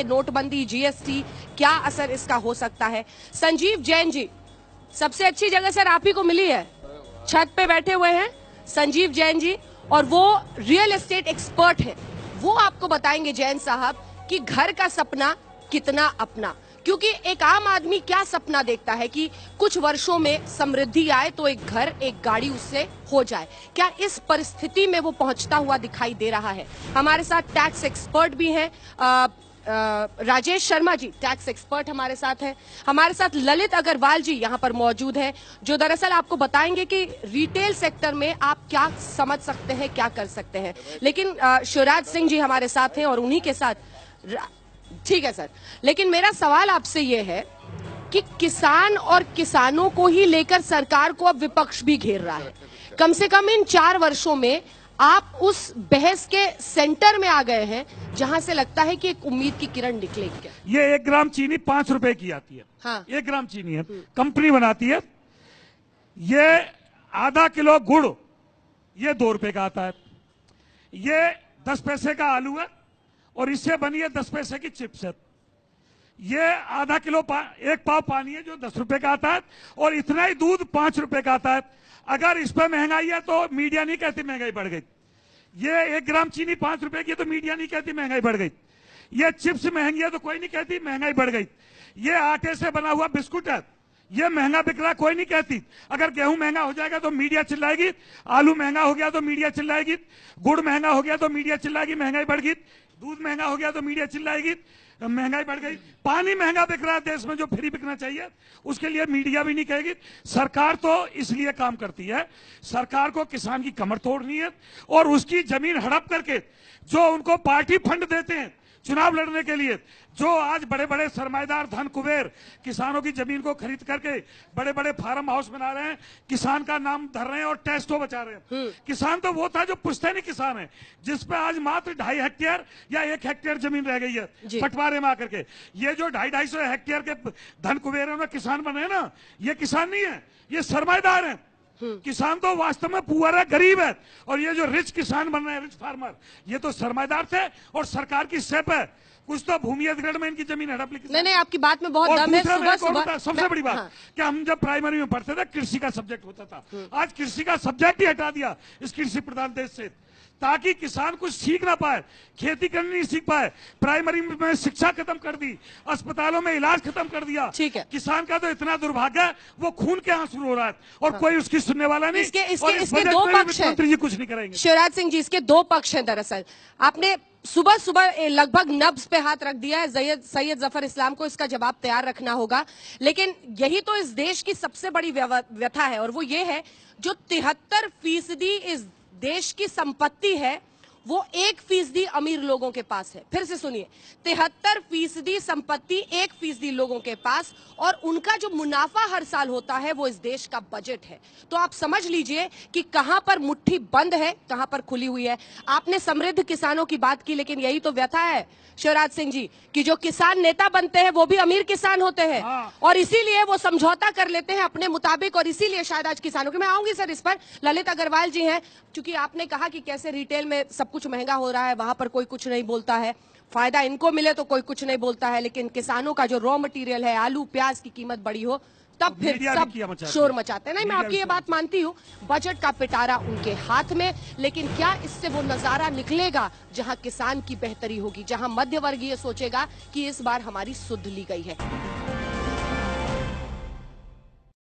नोटबंदी, जीएसटी, क्या असर इसका हो सकता है। संजीव जैन जी, सबसे अच्छी जगह सर आप ही को मिली है, छत पे बैठे हुए हैं संजीव जैन जी, और वो रियल एस्टेट एक्सपर्ट है। वो आपको बताएंगे जैन साहब कि घर का सपना कितना अपना, क्योंकि एक आम आदमी क्या सपना देखता है कि कुछ वर्षों में समृद्धि आए तो एक घर, एक गाड़ी उससे हो जाए। क्या इस परिस्थिति में वो पहुंचता हुआ दिखाई दे रहा है? हमारे साथ टैक्स एक्सपर्ट भी हैं, राजेश शर्मा जी टैक्स एक्सपर्ट हमारे साथ हैं। हमारे साथ ललित अग्रवाल जी यहां पर मौजूद हैं, जो दरअसल आपको बताएंगे कि रिटेल सेक्टर में आप क्या समझ सकते हैं, क्या कर सकते हैं। लेकिन शिवराज सिंह जी हमारे साथ हैं और उन्हीं के साथ, ठीक है सर, लेकिन मेरा सवाल आपसे ये है कि किसान और किसानों को ही लेकर सरकार को अब विपक्ष भी घेर रहा है। कम से कम इन 4 वर्षों में आप उस बहस के सेंटर में आ गए हैं जहां से लगता है कि एक उम्मीद की किरण निकलेगी। ये 1 ग्राम चीनी 5 रुपए की आती है। हाँ। 1 ग्राम चीनी है, कंपनी बनाती है। ये आधा किलो गुड़ ये 2 रुपए का आता है। ये 10 पैसे का आलू है और इससे बनी है 10 पैसे की चिप्स है। ये आधा किलो 1 पाव पानी है जो 10 रुपए का आता है, और इतना ही दूध 5 रुपए का आता है। अगर इस पर महंगाई है तो मीडिया नहीं कहती महंगाई बढ़ गई। ये 1 ग्राम चीनी 5 रुपए की तो मीडिया नहीं कहती महंगाई बढ़ गई। ये चिप्स महंगी है तो कोई नहीं कहती महंगाई बढ़ गई। ये आटे से बना हुआ बिस्कुट है, ये महंगा बिक रहा, कोई नहीं कहती। अगर गेहूं महंगा हो जाएगा तो मीडिया चिल्लाएगी, आलू महंगा हो गया तो मीडिया चिल्लाएगी, गुड़ महंगा हो गया तो मीडिया चिल्लाएगी महंगाई बढ़ गई, दूध महंगा हो गया तो मीडिया चिल्लाएगी महंगाई बढ़ गई। पानी महंगा बिक रहा है देश में जो फ्री बिकना चाहिए, उसके लिए मीडिया भी नहीं कहेगी। सरकार तो इसलिए काम करती है, सरकार को किसान की कमर तोड़नी है और उसकी जमीन हड़प करके जो उनको पार्टी फंड देते हैं चुनाव लड़ने के लिए, जो आज बड़े बड़े सरमाएदार धन कुबेर किसानों की जमीन को खरीद करके बड़े बड़े फार्म हाउस बना रहे हैं, किसान का नाम धर रहे हैं और टैक्स बचा रहे हैं। किसान तो वो था जो पुश्तैनी किसान है, जिसपे आज मात्र 2.5 हेक्टेयर या 1 हेक्टेयर जमीन रह गई है बंटवारे में आकर के। ये जो 250-250 हेक्टेयर के धन कुबेर में किसान बने हैं ना, ये किसान नहीं है, ये सरमाएदार है। किसान तो वास्तव में पुअर है, गरीब है, और ये जो रिच किसान बन रहे हैं, रिच फार्मर, ये तो सरमाएदार थे और सरकार की सेप है। कुछ तो भूमि अधिग्रहण में इनकी जमीन हड़प ली। नहीं, आपकी बात में बहुत दम है। सुबह सबसे बड़ी बात, हाँ। कि हम जब प्राइमरी में पढ़ते थे कृषि का सब्जेक्ट होता था, आज कृषि का सब्जेक्ट ही हटा दिया इस कृषि प्रधान देश से, ताकि किसान कुछ सीख ना पाए, खेती करनी नहीं सीख पाए। प्राइमरी में शिक्षा खत्म कर दी, अस्पतालों में इलाज खत्म कर दिया। ठीक है, किसान का तो इतना दुर्भाग्य है, वो खून के आंसू रो रहा है और कोई उसकी सुनने वाला नहीं। इसके 2 पक्ष हैं। मंत्री जी कुछ नहीं करेंगे। शिवराज सिंह जी, इसके 2 पक्ष हैं। दरअसल आपने सुबह सुबह लगभग नब्ज पे हाथ रख दिया है। सैयद जफर इस्लाम को इसका जवाब तैयार रखना होगा, लेकिन यही तो इस देश की सबसे बड़ी व्यथा है, और वो ये है जो 73% इस देश की संपत्ति है वो 1% अमीर लोगों के पास है। फिर से सुनिए, 73% संपत्ति 1% लोगों के पास, और उनका जो मुनाफा हर साल होता है वो इस देश का बजट है। तो आप समझ लीजिए कि कहां पर मुट्ठी बंद है, कहां पर खुली हुई है। आपने समृद्ध किसानों की बात की, लेकिन यही तो व्यथा है शिवराज सिंह जी कि जो किसान नेता बनते हैं वो भी अमीर किसान होते हैं, और इसीलिए वो समझौता कर लेते हैं अपने मुताबिक, और इसीलिए शायद आज किसानों के, मैं आऊंगी सर इस पर। ललित अग्रवाल जी हैं, क्योंकि आपने कहा कि कैसे रिटेल में सब कुछ महंगा हो रहा है, वहां पर कोई कुछ नहीं बोलता है, फायदा इनको मिले तो कोई कुछ नहीं बोलता है, लेकिन किसानों का जो रॉ मटेरियल है, आलू प्याज की कीमत बढ़ी हो तब फिर सब शोर मचाते हैं। नहीं, मैं आपकी ये बात मानती हूँ, बजट का पिटारा उनके हाथ में, लेकिन क्या इससे वो नजारा निकलेगा जहां किसान की बेहतरी होगी, जहां मध्य वर्गीय सोचेगा कि इस बार हमारी सुध ली गई है।